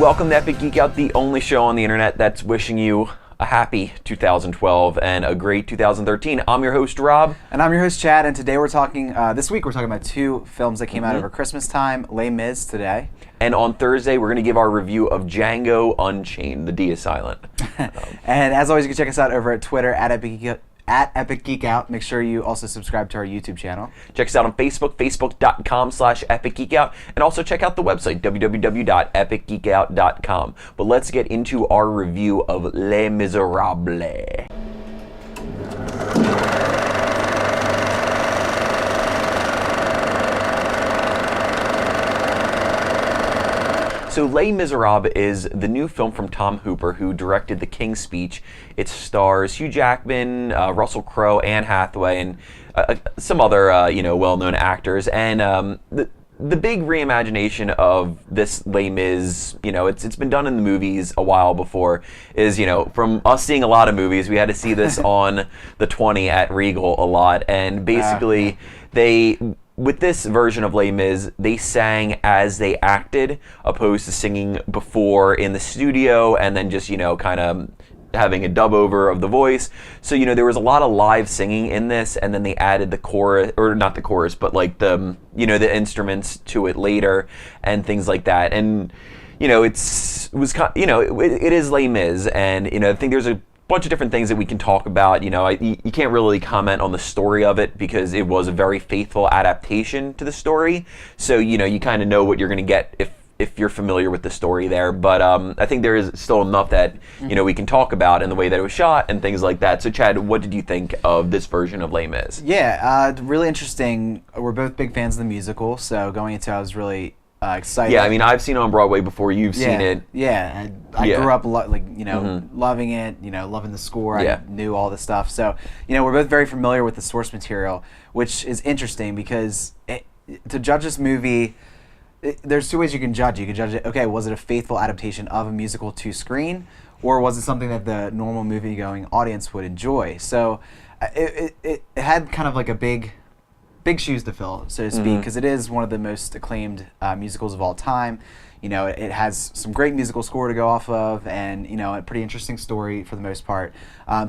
Welcome to Epic Geek Out, the only show on the internet that's wishing you a happy 2012 and a great 2013. I'm your host, Rob. And I'm your host, Chad, and today this week we're talking about two films that came out over Christmas time, Les Mis today. And on Thursday, we're going to give our review of Django Unchained. The D is silent. And as always, you can check us out over at Twitter, at Epic Geek Out. Make sure you also subscribe to our YouTube channel. Check us out on Facebook, facebook.com/epicgeekout, and also check out the website, www.epicgeekout.com. But let's get into our review of Les Misérables. So Les Misérables is the new film from Tom Hooper, who directed The King's Speech. It stars Hugh Jackman, Russell Crowe, Anne Hathaway, and some other well-known actors. And the big reimagination of this Les Mis, it's been done in the movies a while before, is, from us seeing a lot of movies, we had to see this on the 20 at Regal a lot. And basically, with this version of Les Mis, they sang as they acted, opposed to singing before in the studio and then just, kind of having a dub over of the voice. So, there was a lot of live singing in this, and then they added the chorus, or not the chorus, but like the instruments to it later and things like that. And, it is Les Mis, and, I think there's a bunch of different things that we can talk about. You can't really comment on the story of it because it was a very faithful adaptation to the story. So, you kind of know what you're going to get if you're familiar with the story there. But I think there is still enough that, we can talk about in the way that it was shot and things like that. So, Chad, what did you think of this version of Les Mis? Yeah, really interesting. We're both big fans of the musical, so going into it, I was really excited. Yeah, I mean, I've seen it on Broadway before. You've seen it. Yeah, I grew up loving it. Loving the score. I knew all the stuff. So we're both very familiar with the source material, which is interesting because to judge this movie, there's two ways you can judge. You can judge it. Okay, was it a faithful adaptation of a musical to screen, or was it something that the normal movie-going audience would enjoy? So it had kind of like a big shoes to fill, so to speak, because it is one of the most acclaimed musicals of all time. It has some great musical score to go off of, and a pretty interesting story for the most part.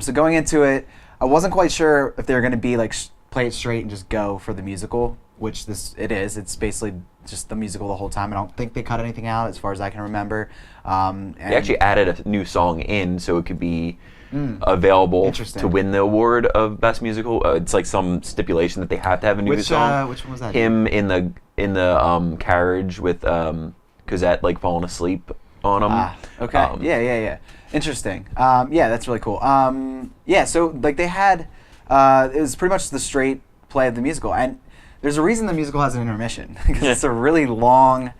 So going into it, I wasn't quite sure if they were going to be like play it straight and just go for the musical, which it is. It's basically just the musical the whole time. I don't think they cut anything out as far as I can remember. And they actually added a new song in so it could be available to win the award of Best Musical. It's like some stipulation that they have to have a new song. Which one was that? Him in the carriage with Cosette like falling asleep on him. Okay. Yeah. Interesting. Yeah, that's really cool. So like they had, it was pretty much the straight play of the musical, and there's a reason the musical has an intermission because it's a really long,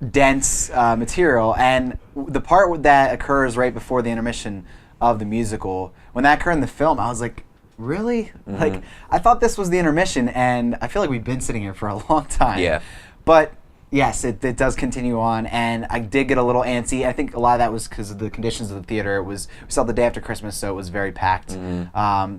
dense material, and the part that occurs right before the intermission of the musical, when that occurred in the film, I was like, really? Like, I thought this was the intermission, and I feel like we've been sitting here for a long time. Yeah. But yes, it does continue on, and I did get a little antsy. I think a lot of that was because of the conditions of the theater. We saw the day after Christmas, so it was very packed.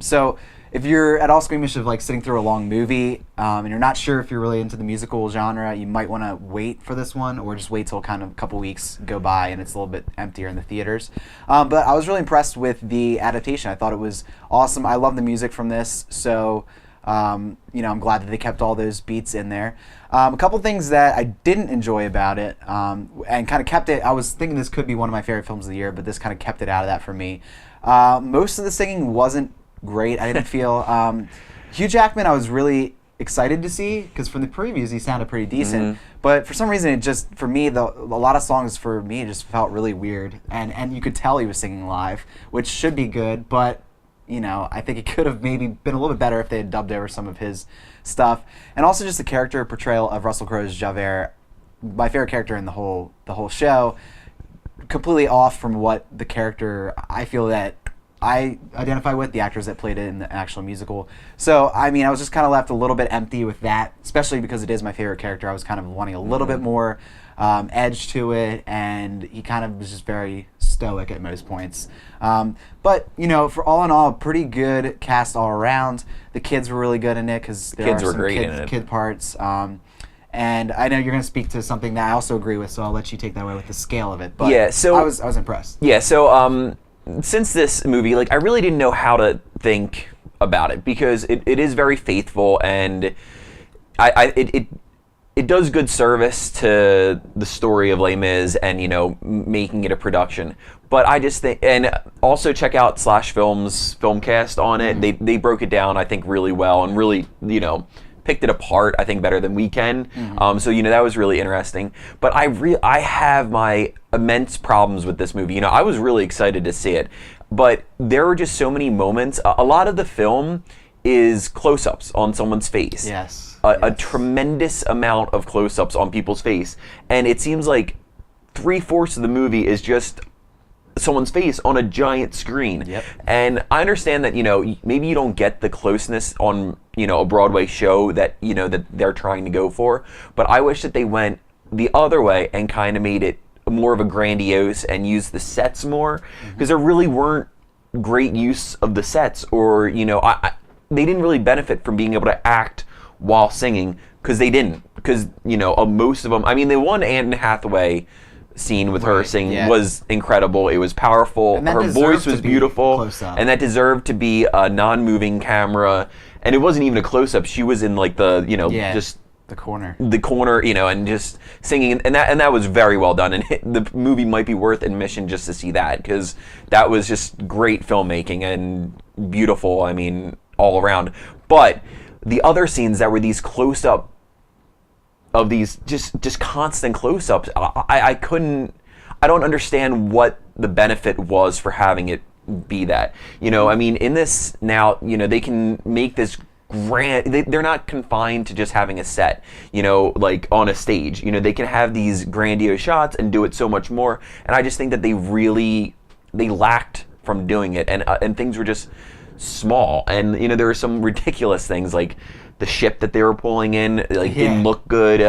So if you're at all squeamish of like sitting through a long movie and you're not sure if you're really into the musical genre, you might want to wait for this one, or just wait till kind of a couple weeks go by and it's a little bit emptier in the theaters. But I was really impressed with the adaptation. I thought it was awesome. I love the music from this, so I'm glad that they kept all those beats in there. A couple things that I didn't enjoy about it, and kind of kept it. I was thinking this could be one of my favorite films of the year, but this kind of kept it out of that for me. Most of the singing wasn't great. I didn't feel Hugh Jackman. I was really excited to see because from the previews he sounded pretty decent, but for some reason it just, for me, a lot of songs for me just felt really weird, and you could tell he was singing live, which should be good, but I think it could have maybe been a little bit better if they had dubbed over some of his stuff. And also just the character portrayal of Russell Crowe's Javert, my favorite character in the whole show, completely off from what the character I feel that I identify with, the actors that played it in the actual musical. So, I mean, I was just kind of left a little bit empty with that, especially because it is my favorite character. I was kind of wanting a little bit more edge to it, and he kind of was just very stoic at most points. But, for all in all, a pretty good cast all around. The kids were really good in it because there are some kid parts. And I know you're going to speak to something that I also agree with, so I'll let you take that away with the scale of it. But Yeah, so I was impressed. Yeah, so since this movie, like, I really didn't know how to think about it because it is very faithful, and it does good service to the story of Les Mis and, you know, making it a production. But I just think, and also check out Slash Films Filmcast on it. They broke it down, I think, really well and really, you know, picked it apart, I think, better than we can. So, you know, that was really interesting. But I have my immense problems with this movie. You know, I was really excited to see it, but there were just so many moments. A lot of the film is close-ups on someone's face. Yes. A tremendous amount of close-ups on people's face. And it seems like 3/4 of the movie is just someone's face on a giant screen. Yep. And I understand that, you know, maybe you don't get the closeness on, you know, a Broadway show that, you know, that they're trying to go for, but I wish that they went the other way and kind of made it more of a grandiose and used the sets more, because there really weren't great use of the sets, or, you know, they didn't really benefit from being able to act while singing, because they didn't, because, you know, most of them, I mean, the one Anne Hathaway scene with her singing was incredible. It was powerful. Her voice was beautiful, and that deserved to be a non-moving camera. And it wasn't even a close-up. She was in, like, the, you know, just the corner, you know, and just singing, and that was very well done. And the movie might be worth admission just to see that, because that was just great filmmaking and beautiful. I mean, all around. But the other scenes that were these close-up of these just constant close-ups, I don't understand what the benefit was for having it be that. You know, I mean, in this now, you know, they can make this grand, they're not confined to just having a set, you know, like on a stage. You know, they can have these grandiose shots and do it so much more, and I just think that they lacked from doing it, and things were just small. And, you know, there were some ridiculous things, like the ship that they were pulling in, like, didn't look good.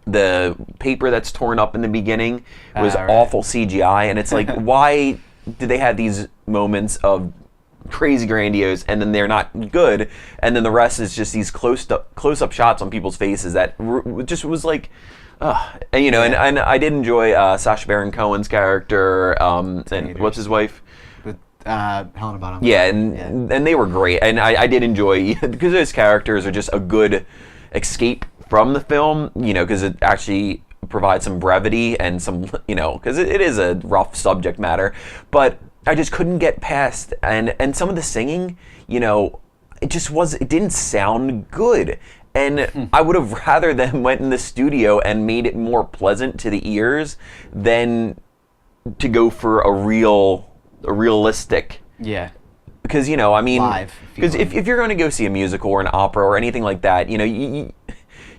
The paper that's torn up in the beginning was awful CGI, and it's like, why do they have these moments of crazy grandiose, and then they're not good, and then the rest is just these close-up shots on people's faces that just was like, and, you know, and I did enjoy Sacha Baron Cohen's character, and what's his wife? Helena Bonham. Yeah, and they were great, and I did enjoy, because those characters are just a good escape from the film, you know, because it actually provides some brevity and some, you know, because it is a rough subject matter, but I just couldn't get past, and some of the singing, you know, it didn't sound good, and I would have rather them went in the studio and made it more pleasant to the ears than to go for a realistic, because, you know, I mean, because if you're going to go see a musical or an opera or anything like that, you know, you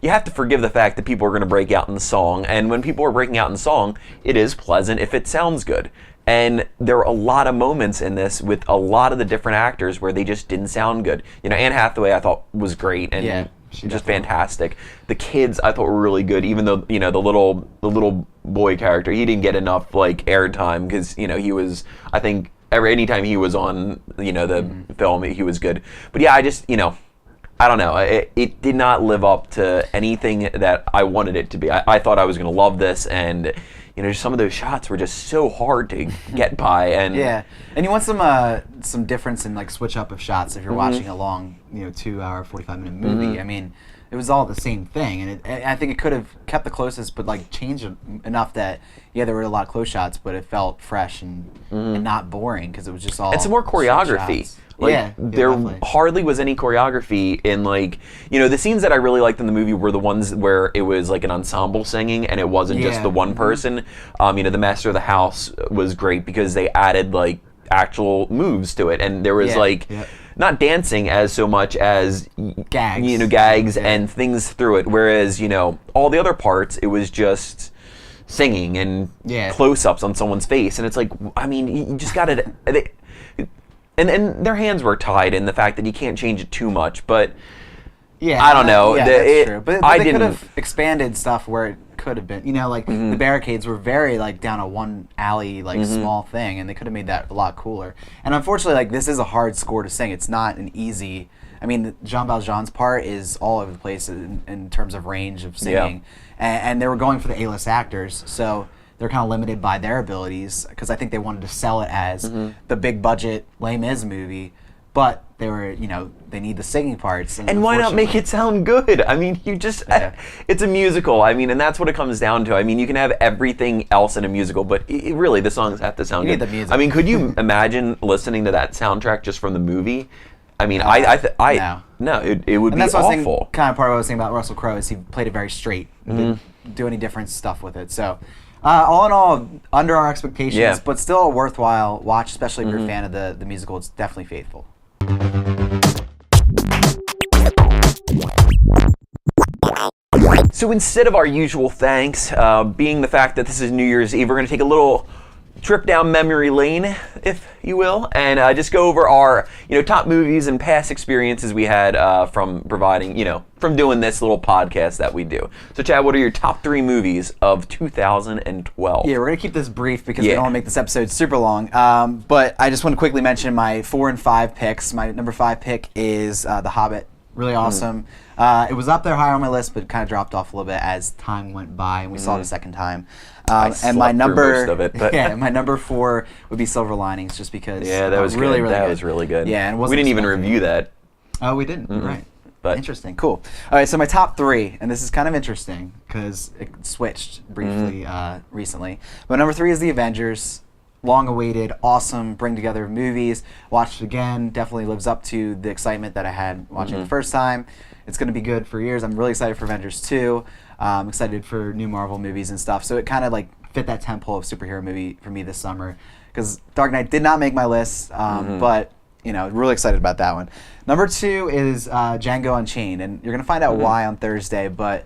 have to forgive the fact that people are going to break out in the song, and when people are breaking out in song, it is pleasant if it sounds good. And there were a lot of moments in this with a lot of the different actors where they just didn't sound good. You know, Anne Hathaway I thought was great and just fantastic. The kids I thought were really good, even though, you know, the little boy character, he didn't get enough, like, airtime, because, you know, he was, I think, anytime he was on, you know, the film, he was good. But yeah, I just, you know, I don't know. It did not live up to anything that I wanted it to be. I thought I was going to love this, and, you know, some of those shots were just so hard to get by. And and you want some difference in, like, switch up of shots if you're watching a long, you know, 2-hour, 45-minute movie. I mean, it was all the same thing, and I think it could have kept the closest, but, like, changed enough that there were a lot of close shots, but it felt fresh and not boring, because it was just all. And some more choreography. Like, there hardly was any choreography in, like, you know, the scenes that I really liked in the movie were the ones where it was like an ensemble singing and it wasn't just the one person. You know, the Master of the House was great because they added, like, actual moves to it, and there was not dancing as so much as gags, you know, gags and things through it. Whereas, you know, all the other parts, it was just singing and close-ups on someone's face, and it's like, I mean, you just got to. And their hands were tied in the fact that you can't change it too much, but I don't know. That's true. But they could have expanded stuff where it could have been. You know, like, the barricades were very, like, down a one alley, like, small thing, and they could have made that a lot cooler. And unfortunately, like, this is a hard score to sing. It's not an easy I mean, Jean Valjean's part is all over the place in terms of range of singing, and they were going for the A-list actors, so they're kind of limited by their abilities because I think they wanted to sell it as the big budget Les Mis movie, but they were, they need the singing parts. And why not make it sound good? I mean, it's a musical. I mean, and that's what it comes down to. I mean, you can have everything else in a musical, but really, the songs have to sound good. You need the music. I mean, could you imagine listening to that soundtrack just from the movie? I mean, no, it would be awful. Kind of part of what I was saying about Russell Crowe is he played it very straight. Didn't do any different stuff with it. So, all in all, under our expectations, but still a worthwhile watch, especially if you're a fan of the musical. It's definitely faithful. So instead of our usual thanks, being the fact that this is New Year's Eve, we're going to take a little trip down memory lane, if you will, and just go over our top movies and past experiences we had from from doing this little podcast that we do. So Chad, what are your top 3 movies of 2012? Yeah, we're going to keep this brief because we don't want to make this episode super long, but I just want to quickly mention my 4 and 5 picks. My number 5 pick is The Hobbit. Really awesome. It was up there higher on my list, but kind of dropped off a little bit as time went by and we saw it a second time. And my number, most of it, but my number 4 would be Silver Linings, just because. Yeah, that was really, good. really that good. was really good. Yeah, and we didn't even review that. Oh, we didn't. Right. But interesting. Cool. All right, so my top 3, and this is kind of interesting because it switched briefly recently. But number 3 is The Avengers. Long-awaited, awesome, bring together movies. Watched it again. Definitely lives up to the excitement that I had watching the first time. It's going to be good for years. I'm really excited for Avengers 2. I'm excited for new Marvel movies and stuff. So it kind of fit that tempo of superhero movie for me this summer. Because Dark Knight did not make my list, but really excited about that one. Number 2 is Django Unchained, and you're going to find out why on Thursday, but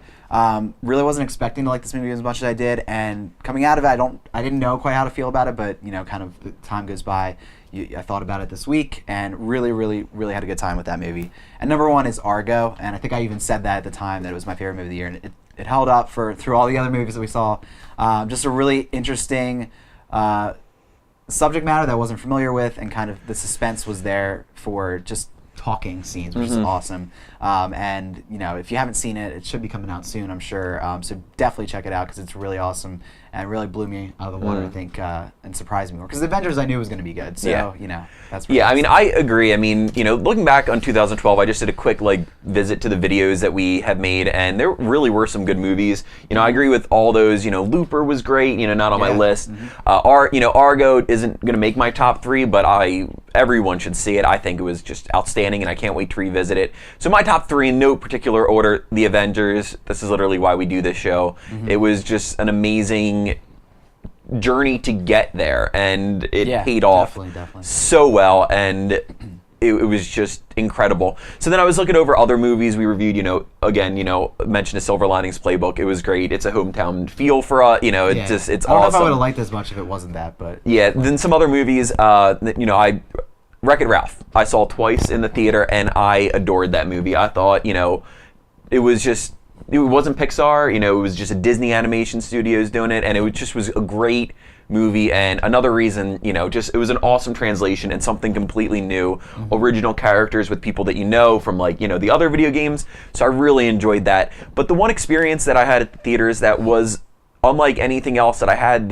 really wasn't expecting to like this movie as much as I did, and coming out of it, I didn't know quite how to feel about it, but kind of the time goes by, I thought about it this week, and really, really, really had a good time with that movie. And number 1 is Argo, and I think I even said that at the time that it was my favorite movie of the year, and it held up through all the other movies that we saw. Just a really interesting subject matter that I wasn't familiar with, and kind of the suspense was there for just talking scenes, which is awesome. And if you haven't seen it, it should be coming out soon, I'm sure. So definitely check it out because it's really awesome and really blew me out of the water, I think, and surprised me more. Because the Avengers I knew was going to be good. So that's really I mean, I agree. I mean, looking back on 2012, I just did a quick visit to the videos that we have made, and there really were some good movies. I agree with all those. Looper was great. Not on my list. Argo isn't going to make my top 3, but everyone should see it. I think it was just outstanding, and I can't wait to revisit it. So my top 3 in no particular order: The Avengers. This is literally why we do this show. It was just an amazing journey to get there, and it paid off definitely. so well, and it was just incredible. So then I was looking over other movies we reviewed. Mentioned a Silver Linings Playbook. It was great. It's a hometown feel for us. It's awesome. I don't know if I would have liked it as much if it wasn't that, but then some other movies. Wreck-It Ralph, I saw twice in the theater, and I adored that movie. I thought, it wasn't Pixar, it was just a Disney animation studios doing it, and it was a great movie. And another reason, it was an awesome translation and something completely new, original characters with people that from the other video games. So I really enjoyed that. But the one experience that I had at the theaters that was unlike anything else that I had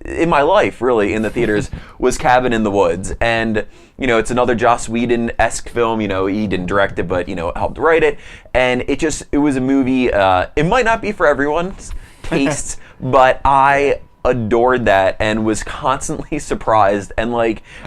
in my life, really, in the theaters, was Cabin in the Woods. And, it's another Joss Whedon-esque film. He didn't direct it, but, helped write it. And it was a movie, it might not be for everyone's tastes, but I adored that and was constantly surprised. And,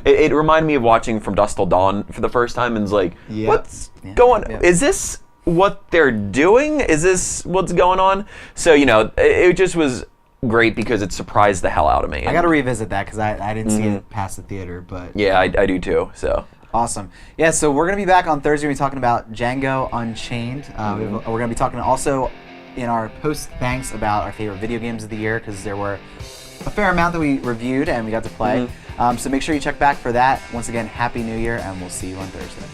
it reminded me of watching From Dusk Till Dawn for the first time, and was what's going on? Is this what they're doing? Is this what's going on? So, it just was great because it surprised the hell out of me. I got to revisit that because I didn't see it past the theater, but yeah, I do too. So awesome. Yeah, so we're gonna be back on Thursday. We're talking about Django Unchained. We're gonna be talking also in our post thanks about our favorite video games of the year, because there were a fair amount that we reviewed and we got to play. So make sure you check back for that. Once again, Happy New Year, and we'll see you on Thursday.